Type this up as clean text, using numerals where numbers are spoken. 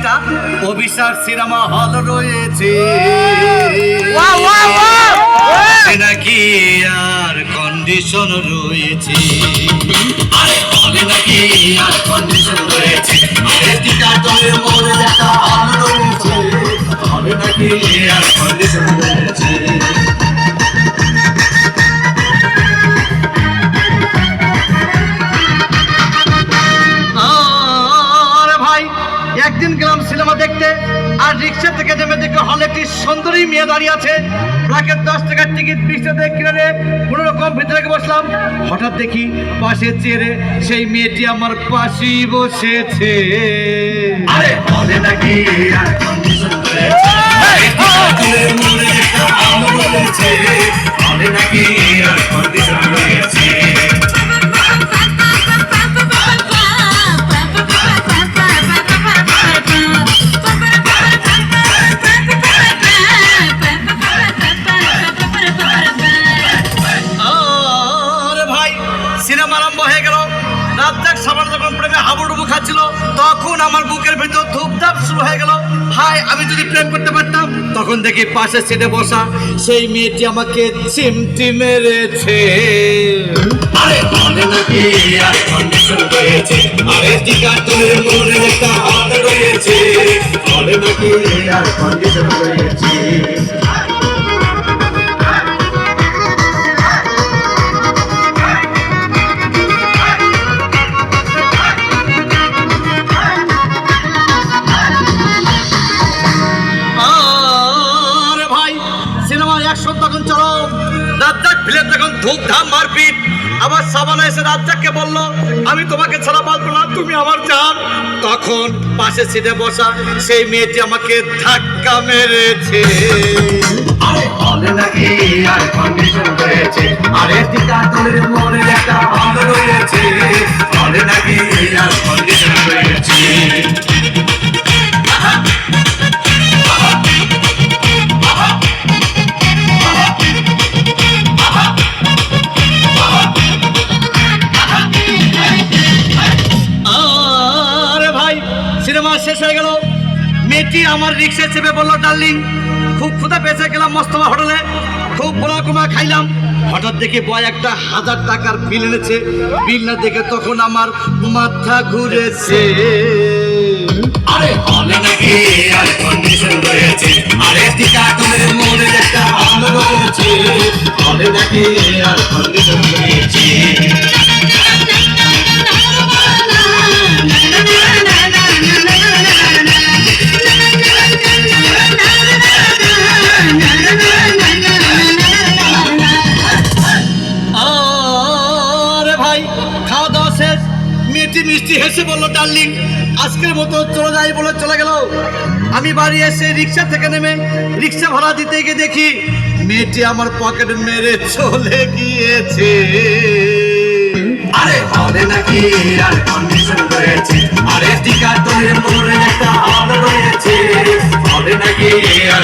একটা Abhisar cinema hall রয়েছে নাকি আর কন্ডিশন রয়েছে আরে হলে নাকি আর কন্ডিশন রয়েছে হলে নাকি আর কন্ডিশন রয়েছে একদিন গেলাম সিনেমা দেখতে আর রিক্সা থেকে নেমে দেখে হলে একটি সুন্দরী মেয়ে দাঁড়িয়ে আছে প্রাকে 10 টাকার টিকিট 20 টাকা কিনে কোনো রকম ভিতরে বসলাম হঠাৎ দেখি পাশে চেয়ারে সেই মেয়েটি আমার পাশেই বসেছে আরে হলে নাকি আর কন্ডিশন রয়েছে হলে নাকি আর কন্ডিশন রয়েছে সিনেমা আরম্ভ হয়ে গেল রাজ্জাক সাবান যখন প্রেমে হাবুডুবু খাচ্ছিল তখন আমার বুকের ভিতর ধুপধাপ শুরু হয়ে গেল হাই আমি যদি প্রেম করতে পারতাম তখন দেখি পাশের সিটে বসা সেই মেয়েটি আমাকে চিমটি মেরেছে আরে হলে নাকি আর কন্ডিশন রয়েছে আরে টিকাটুলের মনে একটা হাত রয়েছে হলে নাকি আর কন্ডিশন রয়েছে তখন চলো রাজ্জাক ভিলেন তখন ধুমধাম মারপিট আবার সাবানা এসে রাজ্জাককে বলল আমি তোমাকে ছাড়া বাঁচবো না তুমি আমার জান তখন পাশে সিটে বসা সেই মেয়েটি আমাকে ধাক্কা মেরেছে আরে হলে নাকি আর কন্ডিশন রয়েছে আরে টিকাটুলের মনে একটা হল রয়েছে হলে নাকি আর কন্ডিশন রয়েছে সিনেমা শেষ হয়ে গেল মেয়েটি আমার রিক্সায় চেপে বললো ডার্লিং খুব ক্ষুধা পেয়েছে গেলাম মস্তমা হোটেলে খুব বড় কমা খাইলাম হঠাৎ দেখে বয় একটা 1000 টাকার বিল এনেছে বিল না দেখে তখন আমার মাথা ঘুরেছে আরে হলে নাকি আর কন্ডিশন রয়েছে আরে টিকাটুলের মনে একটা হল রয়েছে হলে নাকি আর কন্ডিশন রয়েছে মিষ্টি হেসে বললো ডার্লিং আজকের মতো চলে যাই বলে চলে গেল আমি বাড়ি এসে রিক্সা থেকে নেমে রিক্সা ভাড়া দিতে গিয়ে দেখি মেয়েটি আমার পকেট মেরে চলে গিয়েছে আরে হলে নাকি আর কন্ডিশন রয়েছে আরে টিকাটুলের মনে একটা হল রয়েছে হলে নাকি আর